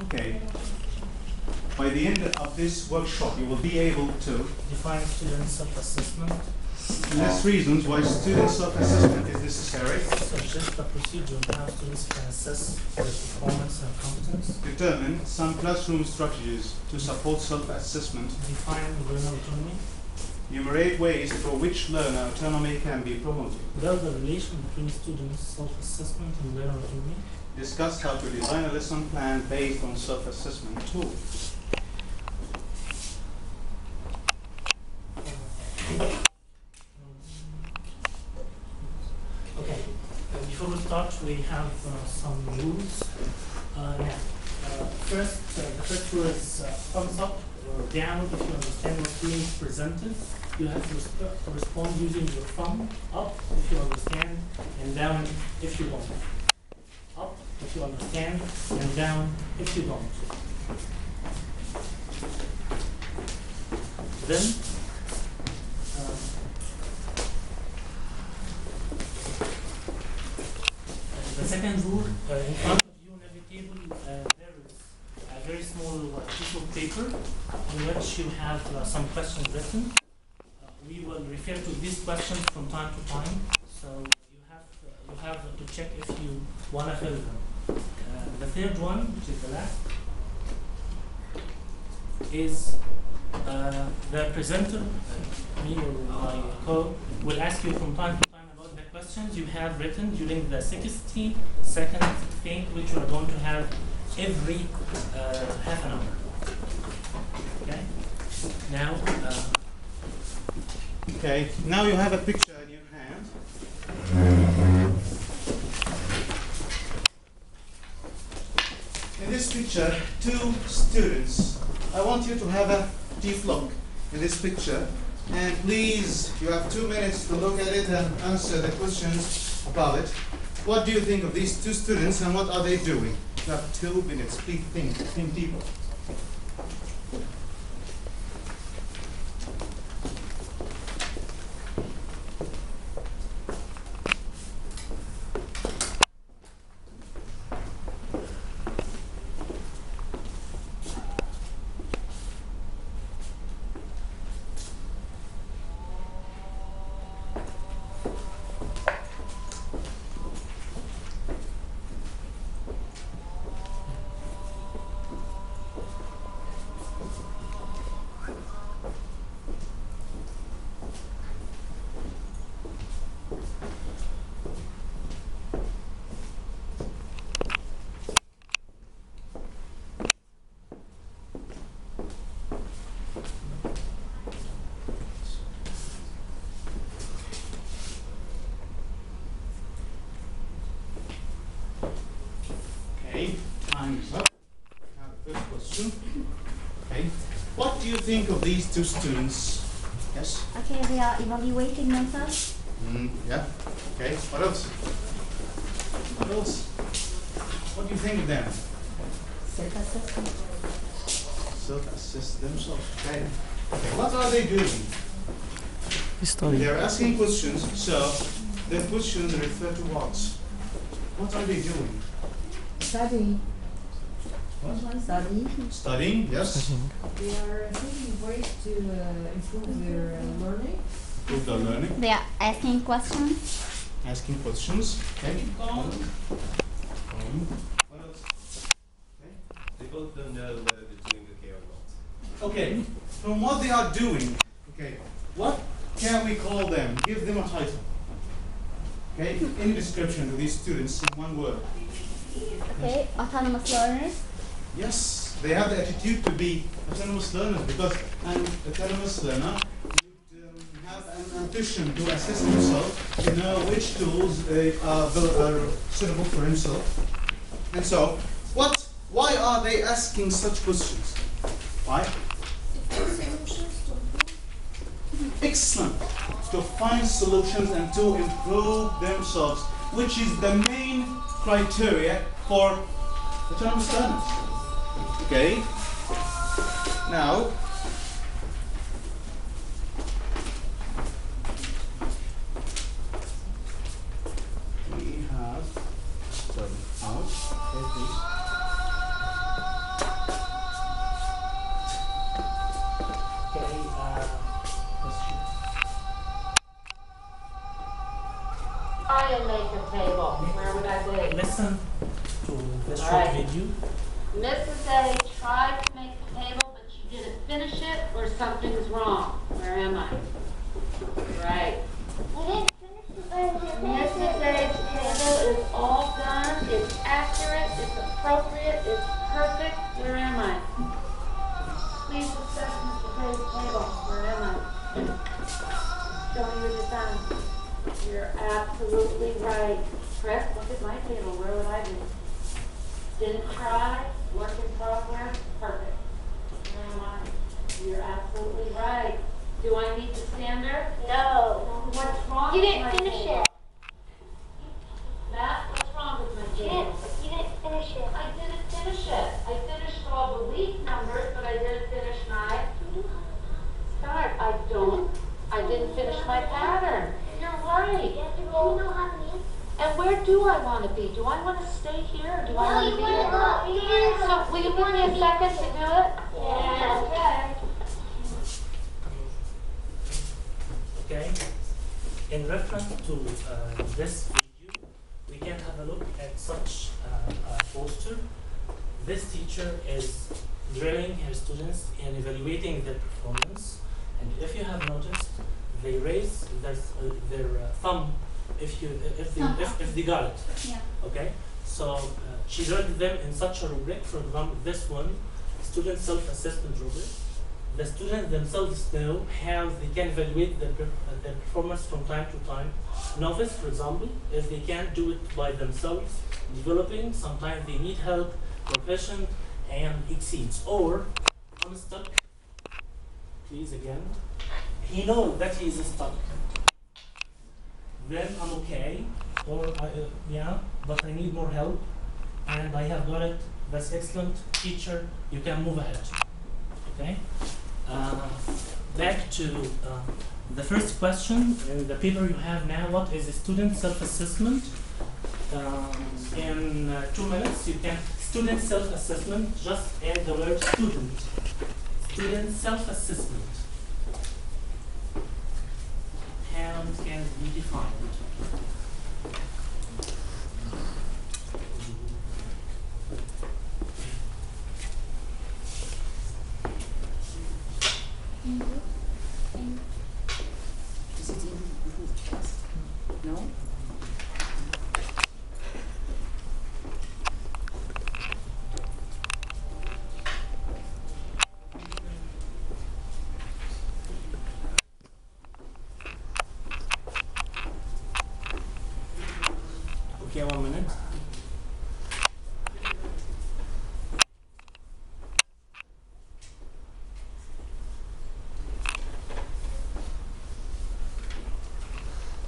Okay. By the end of this workshop, you will be able to define student self-assessment, list reasons why student self-assessment is necessary, suggest a procedure on how students can assess their performance and competence, determine some classroom strategies to support self-assessment, define learner autonomy, enumerate ways through which learner autonomy can be promoted, build a relation between students' self-assessment and learner autonomy, discuss how to design a lesson plan based on self-assessment tools. Okay, before we start, we have some rules. First, the first rule is thumbs up or down if you understand what's being presented. You have to respond using your thumb up if you understand, and down if you don't. Up if you understand, and down if you don't. Then, the second rule, in front of you on every table, there is a very small piece of paper on which you have some questions written. We will refer to these questions from time to time, so you have to check if you want to fill them. The third one, which is the last, is the presenter, me or my will ask you from time to time about the questions you have written during the 60-second thing, which we are going to have every half an hour. Okay? Now, Okay, now you have a picture in your hand. In this picture, two students. I want you to have a deep look in this picture. And please, you have 2 minutes to look at it and answer the questions about it. What do you think of these two students and what are they doing? You have 2 minutes. Please think deeper. Time is up. Now the first question. Okay. What do you think of these two students? Yes? Okay, they are evaluating themselves. Yeah. Okay. What else? What else? What do you think of them? Self-assessment. Self-assess themselves. Okay. Okay. What are they doing? study. They are asking questions, so the questions refer to what? What are they doing? Studying. What? Studying. Studying, yes. They are thinking ways to improve their learning. Improve their learning. They are asking questions. Asking questions. Okay. What else? Okay. They both don't know whether they're doing okay or not. Okay. From what they are doing, okay, what can we call them? Give them a title. Okay. Any description of these students in one word. Okay, autonomous learners. Yes, they have the attitude to be autonomous learners because an autonomous learner would have an ambition to assess himself, to know which tools are suitable for himself. And so, why are they asking such questions? Why? Excellent. To find solutions and to improve themselves, which is the main criteria for autonomous learners. Okay. Now, we have studied out. Okay, please. listen to this All short right. video. Mrs. A tried to make the table, but she didn't finish it, or something's wrong. Where am I? Right. Mrs. A's table is all done, it's accurate, it's appropriate, it's perfect. Where am I? Please assess Mrs. A's table. Where am I? Show me what you've done. You're absolutely right. Chris, look at my table. Where would I be? Didn't try, work in progress, perfect. Where am I? You're absolutely right. Do I need the standard? No. What's wrong You with didn't my finish table? it. Matt, what's wrong with my table? You didn't finish it. I didn't finish it. I finished all the week numbers, but I didn't finish my start. I didn't finish my pattern. You're right. You know how many? And where do I want to be? Do I want to stay here or do I want to be here? So will you give me a second to do it? Yeah. Okay. Okay. In reference to this video, we can have a look at such a poster. This teacher is drilling her students and evaluating their performance. And if you have noticed, they raise their thumb if they got it. Yeah. Okay. So she graded them in such a rubric. For example, this one, student self-assessment rubric. The students themselves know how they can evaluate their performance from time to time. Novice, for example, if they can't do it by themselves, developing, sometimes they need help, proficient, and exceeds. Or, I'm stuck, please again. He knows that he is stuck. Then I'm okay, or yeah, but I need more help, and I have got it. That's excellent, teacher. You can move ahead. Okay. Back to the first question in the paper you have now. What is a student self-assessment? In 2 minutes, you can student self-assessment. Just add the word student. Student self-assessment. How it can be defined. Is it in the test? No? Okay, 1 minute.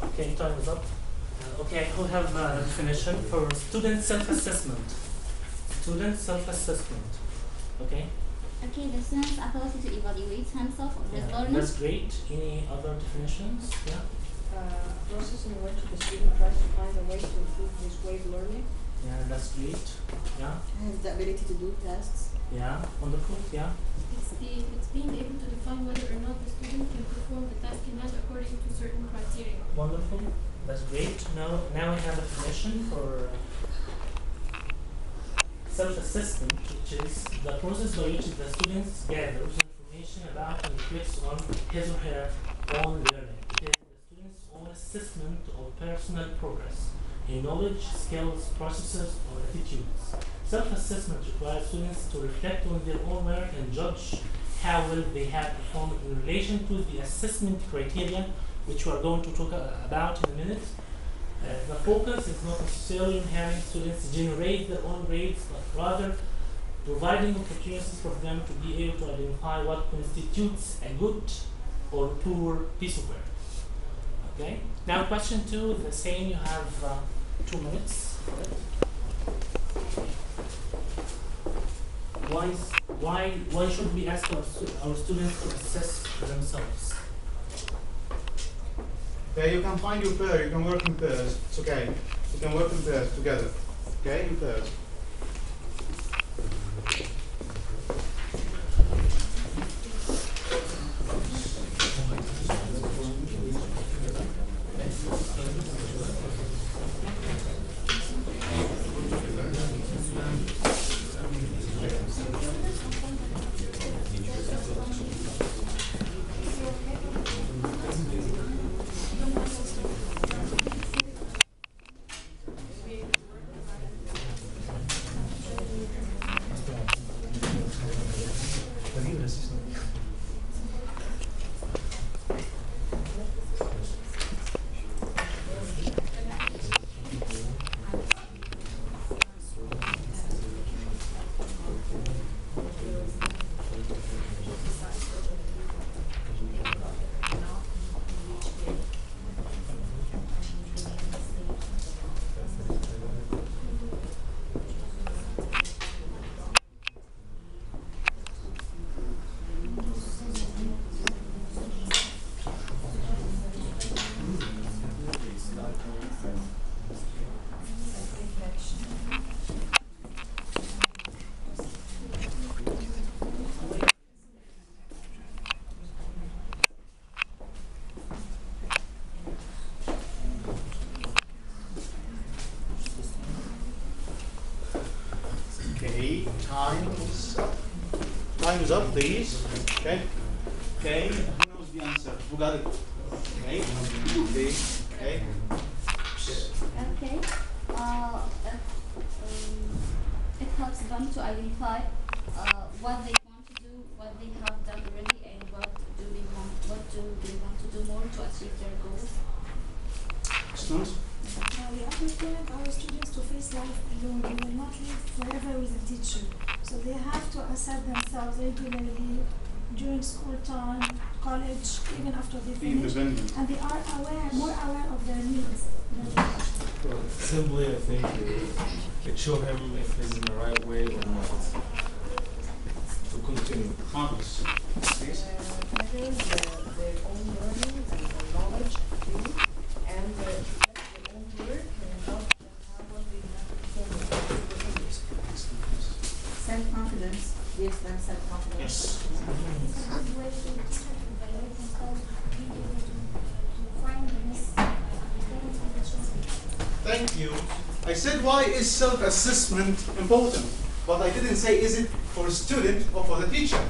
Okay, time is up. Okay, who have a definition for student self-assessment? Student self-assessment. Okay. Okay, the student's ability to evaluate himself or his Yeah, learning. that's great. Any other definitions? Yeah. Process in which the student tries to find a way to improve his way of learning. Yeah, that's great. Yeah. Has the ability to do tasks. Yeah. Wonderful. Yeah. It's being able to define whether or not the student can perform the task in hand according to certain criteria. Wonderful. That's great. Now we have a definition for self-assessment, which is the process by which the student gathers information about and reflects on his or her own learning. It is the student's own assessment of personal progress in knowledge, skills, processes, or attitudes. Self-assessment requires students to reflect on their own work and judge how well they have performed in relation to the assessment criteria, which we are going to talk about in a minute. The focus is not necessarily on having students generate their own grades, but rather providing opportunities for them to be able to identify what constitutes a good or poor piece of work. Okay. Now, question 2, the same. You have 2 minutes for it. Why should we ask our students to assess themselves? Okay, you can find your pair, you can work in pairs. It's okay. You can work in pairs together. Okay, in pairs. time's up. Time's up, please. Okay. Okay. Who knows the answer? Who got it? Okay. Okay. Okay. It helps them to identify what they want to do, what they have done already, and what do they want to do more to achieve their goals. Excellent. We are preparing our students to face life alone. They will not live forever with a teacher. So they have to assess themselves regularly during school time, college, even after they Be finish. independent. And they are more aware of their needs. Simply, I think it show him if he's in the right way or not. To continue. Marvelous. Please. Measures their own learning and their knowledge too, and their own work and help them have what they have to perform with self-confidence, gives them self-confidence. Yes. It's a good way to teach them to evaluate themselves, be able to find the necessary understanding of the children. Thank you. I said, why is self-assessment important? But I didn't say, is it for a student or for the teacher?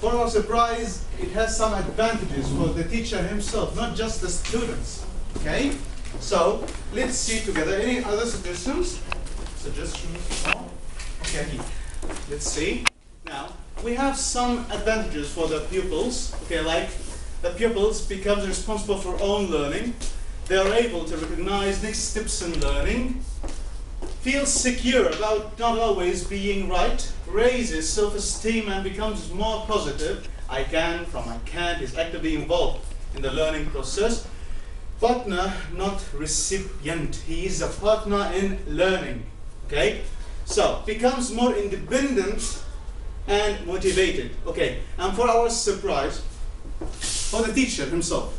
For our surprise, it has some advantages for the teacher himself, not just the students. Okay? So, let's see together. Any other suggestions? Suggestions? No? Okay. Let's see. Now, we have some advantages for the pupils. Okay, like the pupils becomes responsible for own learning. They are able to recognize next steps in learning, feel secure about not always being right, raises self-esteem and becomes more positive. I can from I can't is actively involved in the learning process. Partner, not recipient. He is a partner in learning. Okay? So, becomes more independent and motivated. Okay, and for our surprise, for the teacher himself.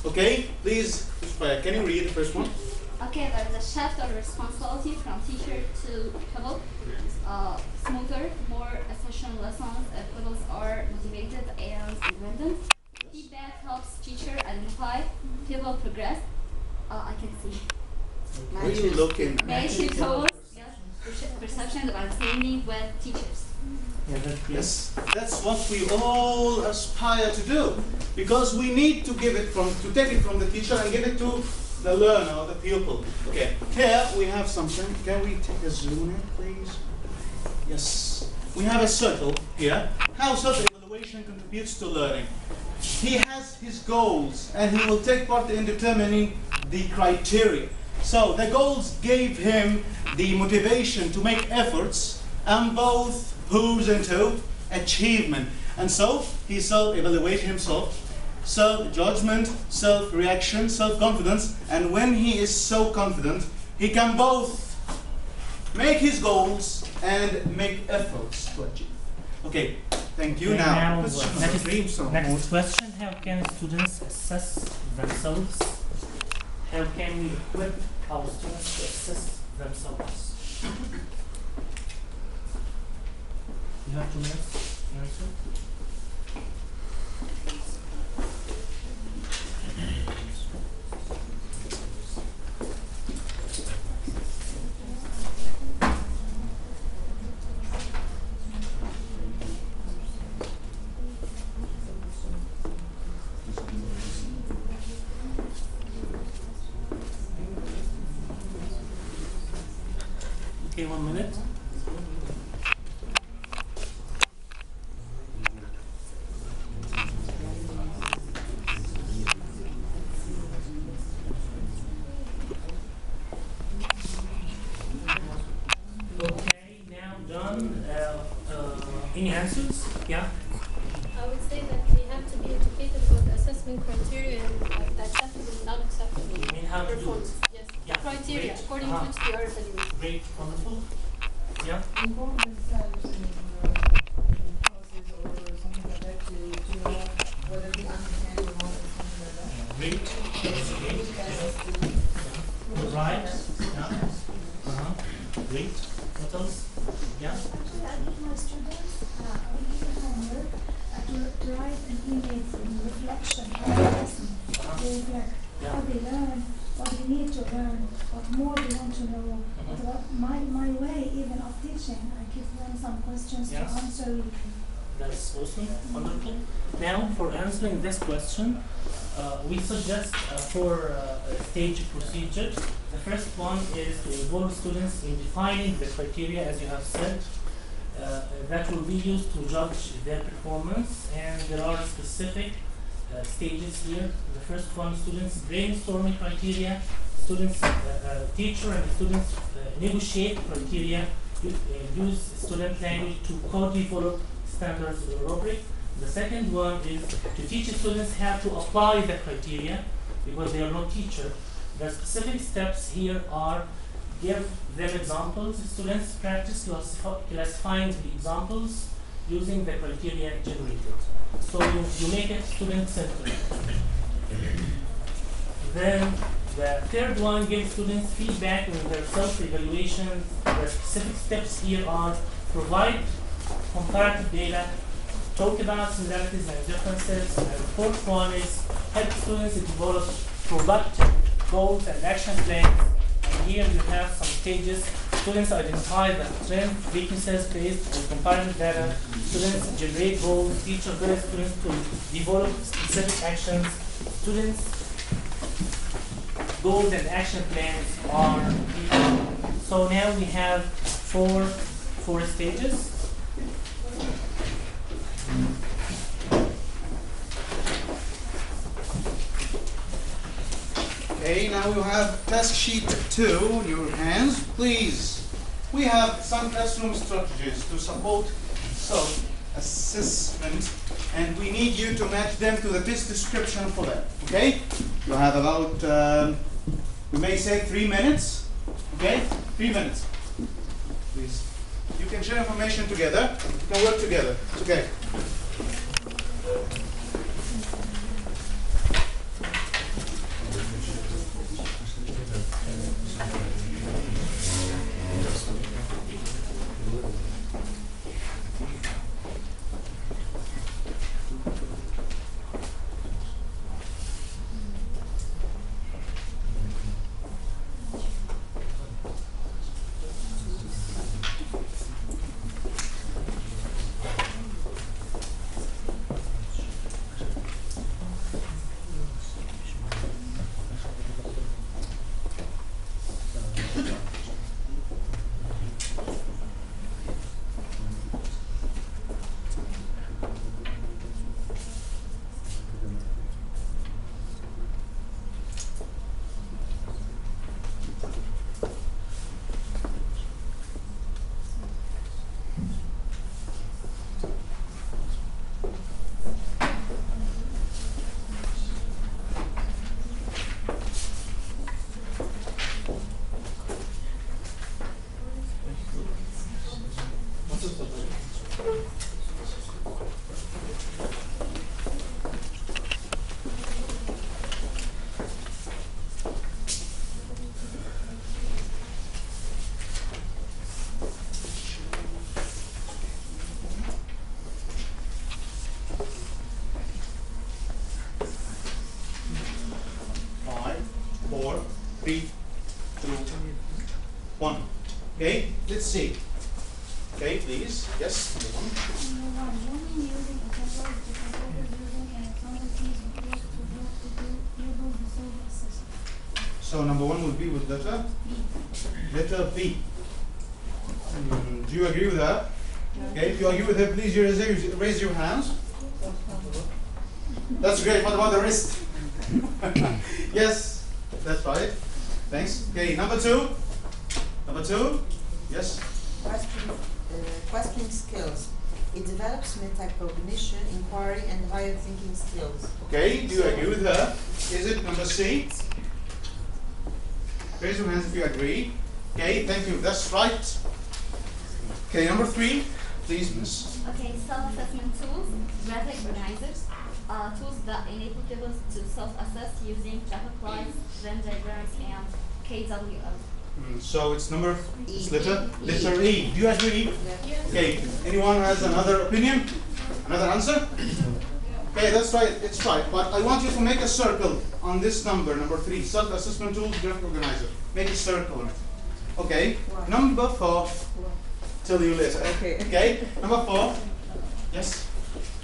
Okay, please, can you read the first one? Okay, there's a shift of responsibility from teacher to pupil. Smoother, more efficient lessons. Pupils are motivated and independent. Feedback helps teacher identify pupil progress. I can see. What are you looking at? Matching tools, yes, perception of understanding with teachers. Yeah, that's Yes, that's what we all aspire to do, because we need to take it from the teacher and give it to the learner or the pupil. Okay, here we have something. Can we take a zoom in, please? Yes, we have a circle here. How self-evaluation contributes to learning. He has his goals, and he will take part in determining the criteria. So the goals gave him the motivation to make efforts, and both moves into achievement. And so he self-evaluates himself, self-judgment, self-reaction, self-confidence, and when he is so confident, he can both make his goals and make efforts to achieve. Okay, thank you. Okay, Now, next question, how can students assess themselves? How can we equip our students to assess themselves? You have 2 minutes to answer. Okay, 1 minute. Okay, now done. Any answers? Yeah? I would say that we have to be educated about the assessment criteria and acceptable and not acceptable You mean how to do it? performance. Yes. Yeah. Criteria Great. according to which they are evaluated. Great, wonderful. Yeah? Involve themselves in courses or something like that to know whether they understand or not or something like that. Great. Right. Yeah. Great. What else? Yeah. Actually, I give my students, I will give them homework to write an image in reflection of the lesson. They reflect how they learn, what what they need to learn, what more they want to know. But what my way even of teaching, I give them some questions Yes. to answer weekly. That's awesome, wonderful. Now, for answering this question, we suggest four stage procedure. The first one is to involve students in defining the criteria, as you have said, that will be used to judge their performance, and there are specific stages here. The first one, students brainstorming criteria, students, teacher and students negotiate criteria, use student language to co-develop standards rubric. The second one is to teach students how to apply the criteria because they are not teacher. The specific steps here are give them examples. Students practice classifying the examples using the criteria generated. So you make it student-centered. Then the third one gives students feedback on their self-evaluation. The specific steps here are provide comparative data, talk about similarities and differences, and the fourth one is help students develop productive goals and action plans. And here you have some stages. Students identify the strengths, weaknesses based on comparative data. Students generate goals. Teacher guides students to develop specific actions. Students' goals and action plans are here. So now we have four stages. Okay, now you have task sheet 2 in your hands. Please, we have some classroom strategies to support self-assessment, and we need you to match them to the test description for that. Okay? You have about, we may say 3 minutes. Okay? 3 minutes. Please. You can share information together. You can work together. It's okay. Okay, let's see. Okay, please. Yes. Number one, when using a Tesol, the composer using an example keys would work to be able to solve assessment. So number 1 would be with letter B. Letter B. Do you agree with that? Okay, if you agree with that, please raise your hands. That's great. What about the rest? Yes, that's right. Thanks. Okay, number 2. Number 2. Yes. Questioning skills. It develops metacognition, inquiry, and higher thinking skills. Okay, do you agree with her? Is it number C? Raise your hands if you agree. Okay, thank you. That's right. Okay, number 3, please, miss. Okay, self-assessment tools, graphic organizers, tools that enable pupils to self-assess using graphics, Venn diagrams, and KWL. So it's it's letter E. Do you agree? Yes. Okay, anyone has another opinion? Another answer? Okay, that's right, it's right. But I want you to make a circle on this number 3, self-assessment tools, graphic organizer. Make a circle on it. Okay, number 4. Tell you later. Okay, number 4. Yes?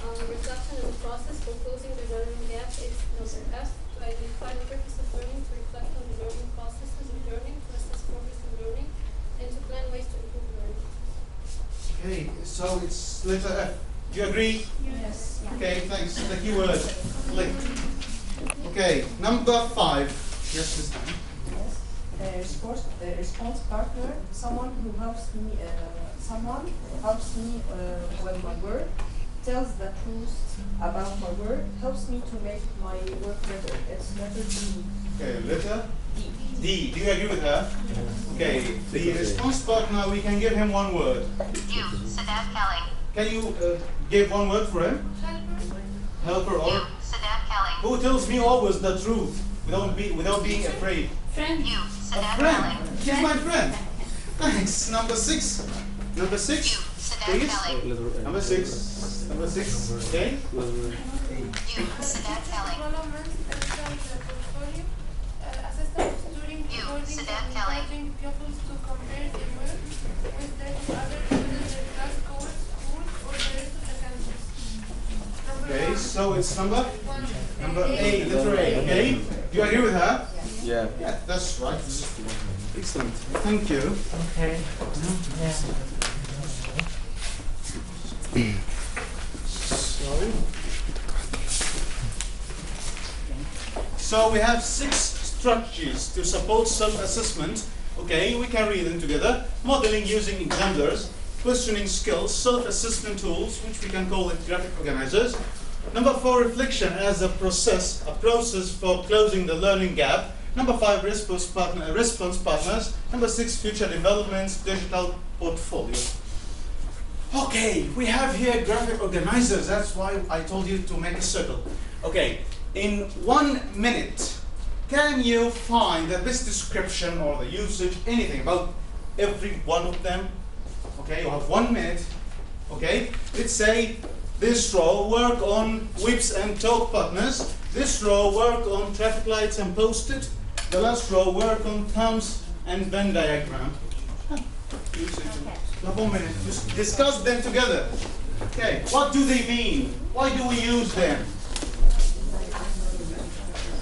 Reflection in the process for closing the learning gap is number F, to identify the purpose of learning, to reflect on the learning processes of learning, to assess progress in learning, and to plan ways to improve learning. Okay, so it's letter F. Do you agree? Yes. Okay, thanks. The keyword, click. Okay, number 5. Yes, this time. Yes. A response partner, someone who helps me with my work, tells the truth about my work, helps me to make my work better. It's letter D. Okay, letter D. D. Do you agree with her? Okay, the response partner, we can give him one word. You, Sadat Kelly. Can you give one word for him? Helper or? You, Sadat Kelly. Who tells me always the truth without being afraid? Friend. You, A Sadat friend. Kelly. He's my friend. Thanks. Number 6. Number 6. You, Sadat Please. Kelly. Number 6. Number 6. Okay. You, Sadat Kelly. Development and portfolio. Assistant during You, recording Sadat and Kelly. encouraging pupils to compare their work with that of other students in class, schools, or the rest of the campus. Number Okay. 1. So it's number One. A. Letter A. Okay. Do you agree with her? Yeah. Yeah. That's right. Excellent. Thank you. Okay. Yeah. So we have 6 strategies to support self-assessment. Okay, we can read them together. Modeling using examiners, questioning skills, self-assessment tools, which we can call it graphic organizers. Number 4, reflection as a process for closing the learning gap. Number 5, response partners. Number 6, future developments, digital portfolio. Okay, we have here graphic organizers. That's why I told you to make a circle. Okay, in 1 minute, can you find the best description or the usage, anything about every one of them? Okay, you have 1 minute. Okay, let's say this row work on whips and talk partners. This row work on traffic lights and post-it. The last row work on thumbs and Venn diagram. Usage. You have 1 minute. Just discuss them together. Okay, what do they mean? Why do we use them?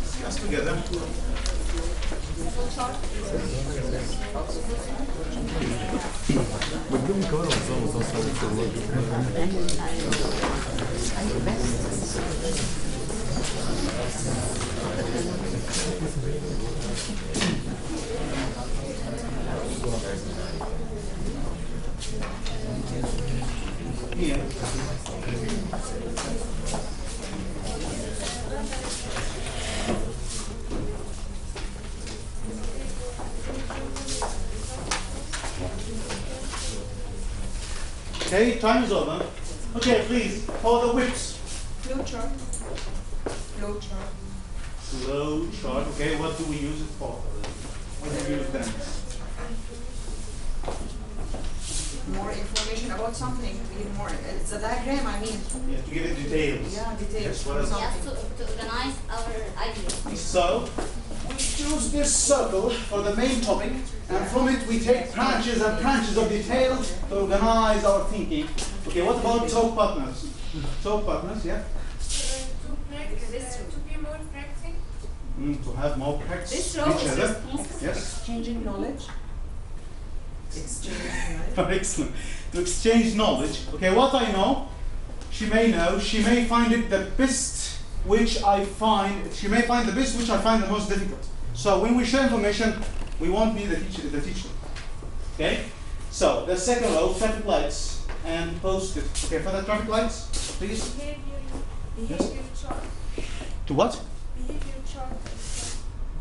Discuss together. Here. Okay, time is over. Okay, please, for the whips. Flow chart. Flow chart. Flow chart. Okay, what do we use it for? What do we use them? More information about something. We need more. It's a diagram, I mean. Yeah, to give it details. Yeah, details. Yes, what else? Yes, to organize our ideas. So, we choose this circle for the main topic, and from it we take branches and branches of detail to organize our thinking. Okay, what about talk partners? Talk partners, yeah? To be more practical. To have more practice This with row each is other. responsible. Yes. Exchanging knowledge. Exchanging knowledge. Excellent. To exchange knowledge. Okay, what I know, she may know, she may find it the best which I find, she may find the best which I find the most difficult. So when we share information, we won't be the teacher. Okay? So the second row, traffic lights and post-it. Okay, for the traffic lights, please. Behavior chart. To what? Behavior chart.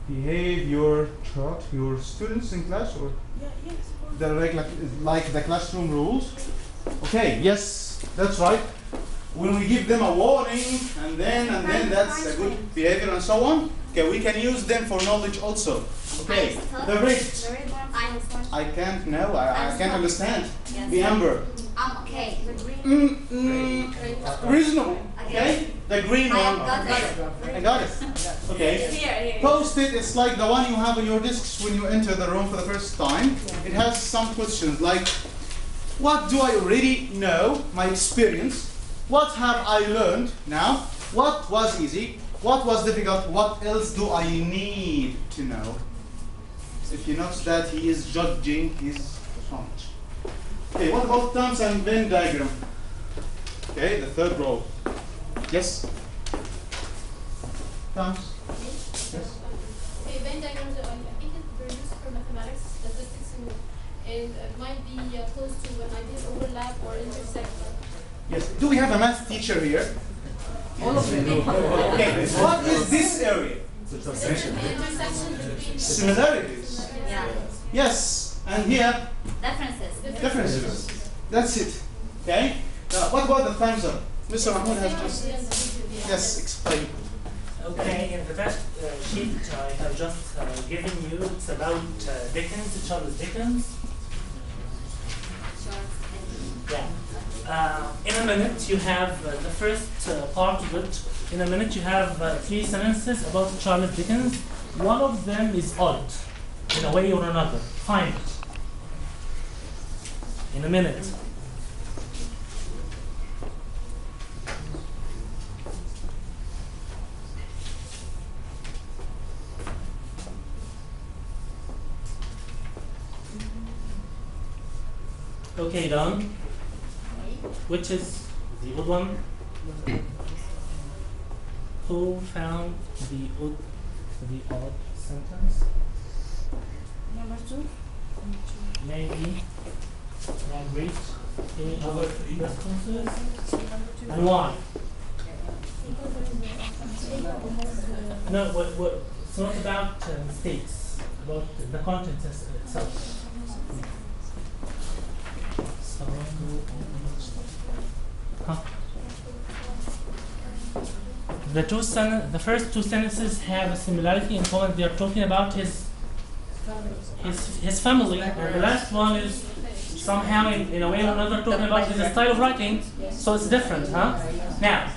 Behavior chart, your students in class or Yeah, yes. the regular, like the classroom rules? Okay, yes, that's right. When we give them a warning and then that's a good behavior and so on. Okay, we can use them for knowledge also. Okay, the rate. I can't know, I can't understand. Yes. The amber. Okay. Reasonable. Okay? The green I one. got it. I got it. Okay. Here. Post-it, it's like the one you have on your discs when you enter the room for the first time. It has some questions like, what do I already know, my experience? What have I learned now? What was easy? What was difficult? What else do I need to know? If you notice that he is judging his response. Okay, what about terms and Venn diagram? Okay, the third row. Yes? Terms? Yes? Okay, Venn diagrams, I think they're used for mathematics, statistics, and it might be close to when ideas overlap or intersect. Yes. Do we have a math teacher here? All of them. Okay, what is this area? The intersection between Similarities. Yeah. Yes, and here, Differences. differences. That's it. Okay? Now, what about the thumbs up? Mr. Mahmoud has just. Yes, explain. Okay, in the first sheet I have just given you, it's about Dickens, Charles Dickens. Yeah. In a minute you have the first part of it. In a minute you have 3 sentences about Charles Dickens. One of them is odd, in a way or another. Find it. In a minute. Okay, done. Which is the odd one? Who found the odd sentence? Number 2. Maybe. Yeah, great. Any other responses? And why? No, it's not about mistakes, about the content itself. Huh? The first 2 sentences have a similarity in common. They are talking about his family, and the last one is somehow in a way or another talking about his style of writing. So it's different, huh? Now,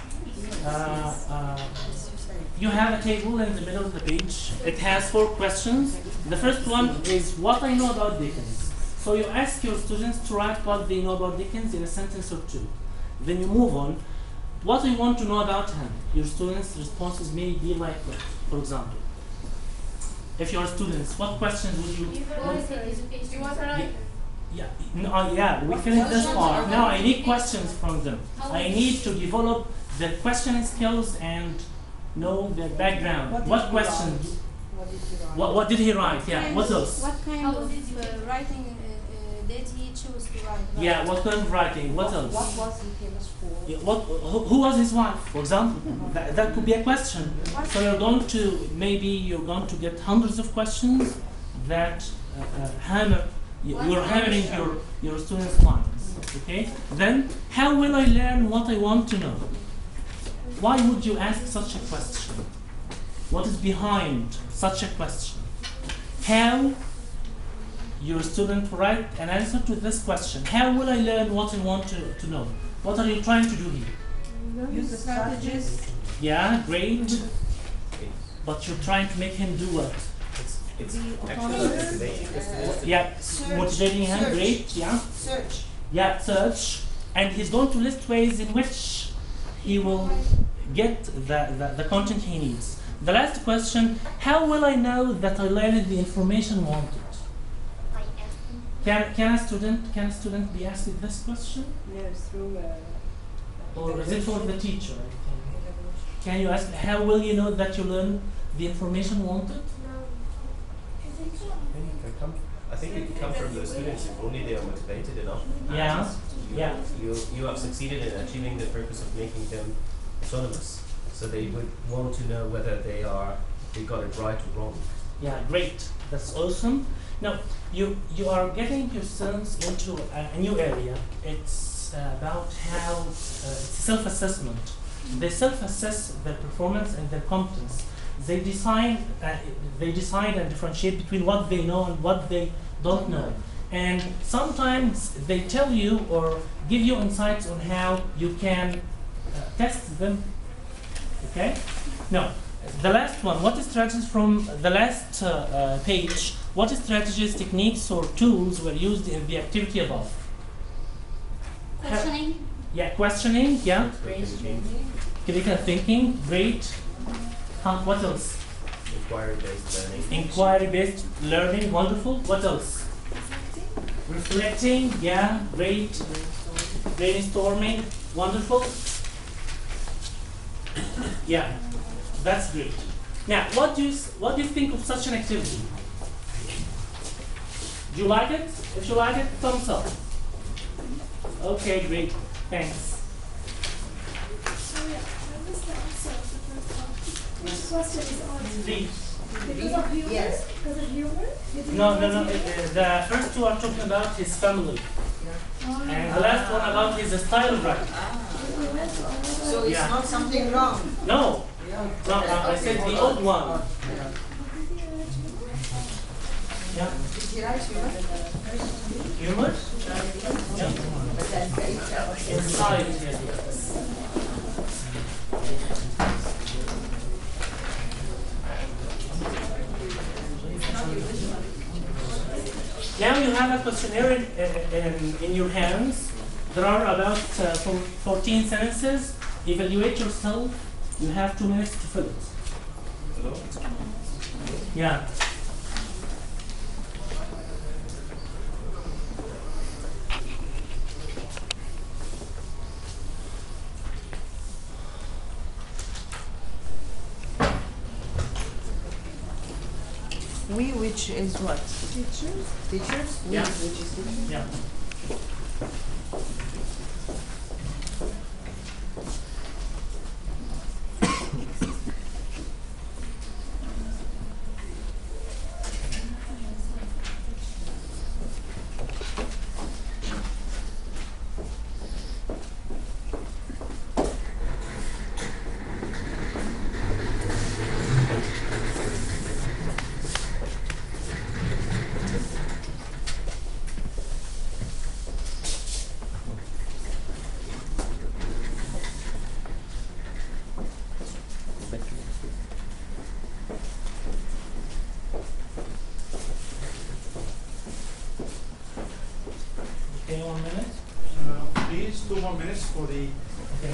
you have a table in the middle of the page. It has 4 questions. The first one is what I know about Dickens. So you ask your students to write what they know about Dickens in a sentence or 2. Then you move on. What do you want to know about him? Your students' responses may be like that. For example, if you're students, what questions would you? You was a writer. Yeah, we finished this part. Now I need questions from them. I need to develop their questioning skills and know their background. What questions? What did he write? Yeah, what else? What kind of writing did he choose to write about? Yeah, what kind of writing? What else? What was he famous for? Yeah, who was his wife, for example? That could be a question. So you're going to get hundreds of questions that you're hammering your students' minds. Okay? Then, how will I learn what I want to know? Why would you ask such a question? What is behind such a question? How your student write an answer to this question? How will I learn what I want to know? What are you trying to do here? Use the strategies. Yeah, great. But you're trying to make him do what? It's actually motivating. Yeah, motivating him, Search. great, yeah. Search. Yeah, search. And he's going to list ways in which he will get the content he needs. The last question, how will I know that I learned the information wanted? Can a student be asked this question? No, through. Or is it for the teacher? Can you ask, how will you know that you learned the information wanted? I think it can come from the students if only they are motivated enough. Yeah. Yeah. You have succeeded in achieving the purpose of making them autonomous. So they would want to know whether they got it right or wrong. Yeah, great. That's awesome. Now, you are getting your students into a new area. It's about how self-assessment. They self-assess their performance and their competence. They decide and differentiate between what they know and what they don't know. And sometimes they tell you or give you insights on how you can test them Okay? Now, the last one, what strategies from the last page, what strategies, techniques, or tools were used in the activity above? Questioning. Yeah, questioning, yeah. Critical thinking, great. What else? Inquiry-based learning. Inquiry-based learning, wonderful. What else? Reflecting, yeah, great. Brainstorming, wonderful. Yeah, that's great. Now, what do you think of such an activity? Do you like it? If you like it, thumbs up. Okay, great. Thanks. Sorry, I missed the answer of the first one. Which question is on? Please. Because of humor? Yes. Because of humor? You think No. about humor? The first two are talking about his family. Oh. And the last one about his style of writing. So it's Yeah. not something wrong. No. No, I said the old one. Yeah. Did he write humor? Humor? Yeah. Inside, yes. Now you have a questionnaire in your hands. There are about 14 sentences. Evaluate yourself. You have 2 minutes to fill it. Hello? Yeah. We, which is what? Teachers? Teachers? We, Yeah. which is teachers? Yeah. Okay, 1 minute. Please, 2 more minutes for the. Okay.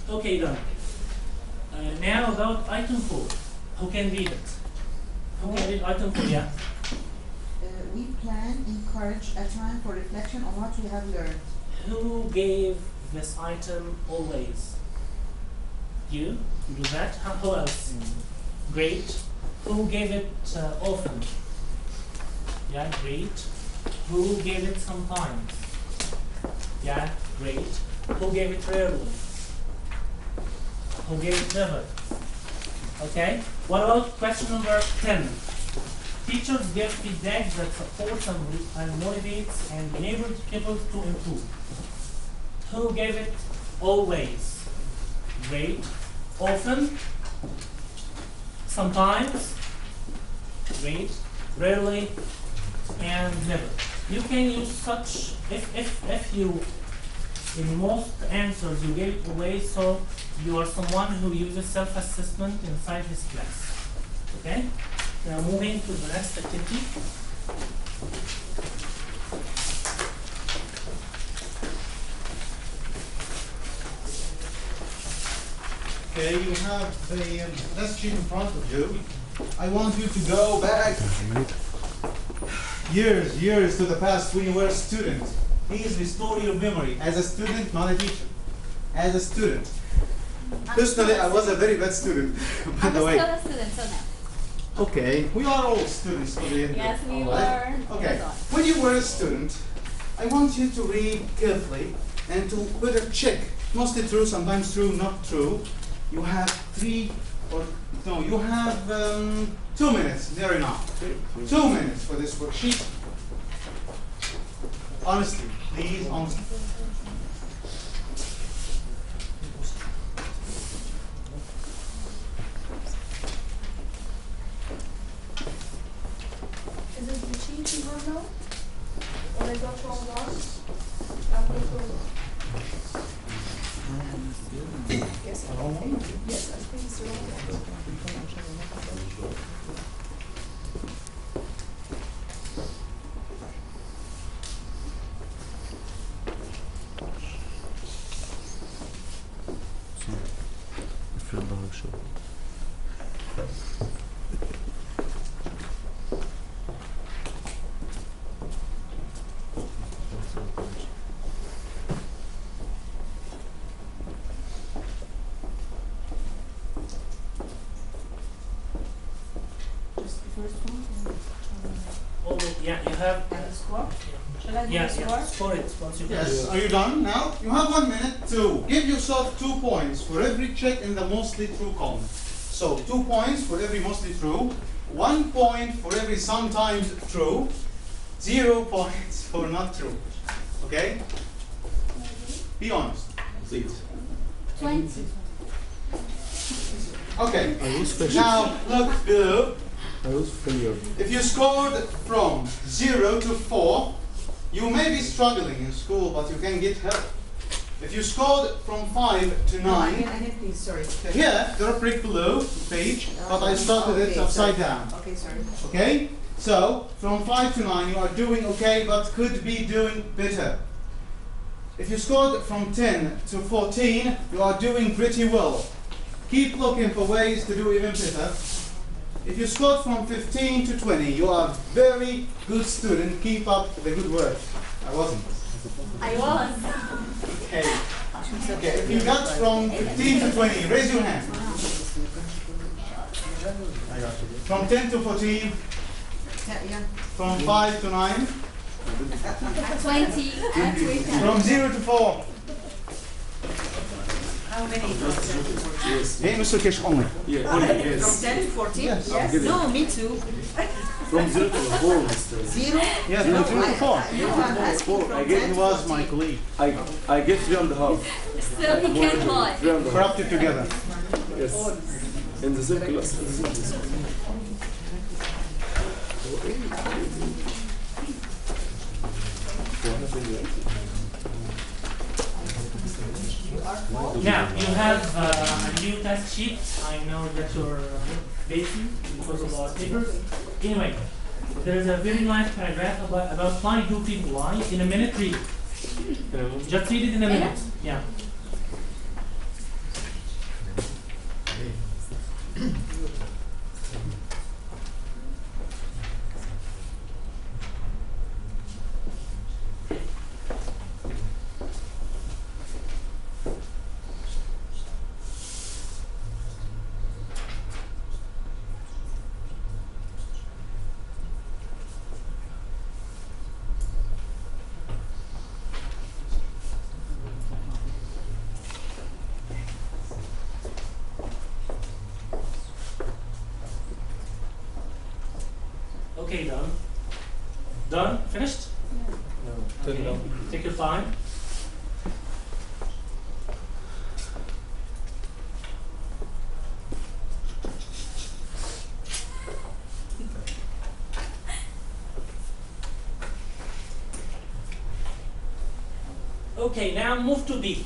Okay, done. Now about item 4. Who can read it? Who can read item 4? Yeah. We plan, encourage a time for reflection on what we have learned. Who gave this item always? You? You do that? Who else? Great. Who gave it often? Yeah, great. Who gave it sometimes? Yeah, great. Who gave it rarely? Who gave it never? Okay. What about question number 10? Teachers give feedback that supports and motivates and enables people to improve. Who gave it always? Great. Often? Sometimes? Great. Rarely? And never. You can use such, if you, in most answers you gave it always, so you are someone who uses self-assessment inside his class. Okay? Now moving to the next activity. Okay, you have the last sheet in front of you. I want you to go back years to the past when you were a student. Please restore your memory as a student, not a teacher. As a student. Personally, I was a very bad student, by the way. I'm still a student, so now. Okay, we are all students for the end. Yes, we Right? were. Okay, when you were a student, I want you to read carefully and to put a check. Mostly true, sometimes true, not true. You have 2 minutes, there enough. 2 minutes for this worksheet. Honestly, please, honestly. Is it the cheat you want now? Or I got wrong one? I'll go through. Yes, yes, I think it's the wrong one. Just the first one? Oh, yeah, you have. And the score? Shall I do Yeah, the yeah. score? Score it once you Yes, are you done now? You have 1 minute to give yourself 2 points for every check in the mostly true column. So 2 points for every mostly true, 1 point for every sometimes true, 0 points for not true. Okay? Be honest. 20. Okay. I was special. Now look below. I was familiar. If you scored from 0 to 4, you may be struggling in school, but you can get help. If you scored from 5 to 9, Again, please, sorry. here, there are brick below page, but I started it Okay, upside sorry. down. Okay, sorry. Okay? So, from 5 to 9, you are doing okay, but could be doing better. If you scored from 10 to 14, you are doing pretty well. Keep looking for ways to do even better. If you scored from 15 to 20, you are a very good student. Keep up the good work. I wasn't. I was. Okay. Okay, if you got from 15 to 20, raise your hand. From 10 to 14, Yeah. from 5 to 9, 20 and 3 times. from 0 to 4. How many? Hey, Mr. Kish only. Yeah, From yes. 10 to 14? Yes. No, me too. From 0 to 4, Mr. Zero? Yes, from 0 to 4. You are asking from 10 to 14. colleague. I get 3.5. Still, he can't lie. 3.5. Corrupted together. Yes. In the same class. Now, you have a new task sheet. I know that you're busy because of our paper. Anyway, there is a very nice paragraph about why do people lie in a minute. Read it. Just read it in a minute. Yeah. Okay, done. Done? Finished? Okay. Take your time. Okay, now move to B.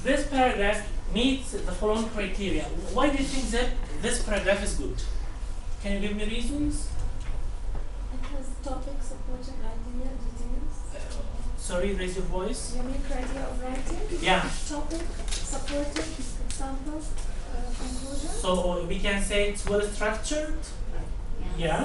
This paragraph meets the following criteria. Why do you think that this paragraph is good? Can you give me reasons? It has topics supporting idea, details. Sorry, raise your voice. Unique idea of writing. Yeah. Topic, supporting, examples, conclusion. So we can say it's well structured. Yeah.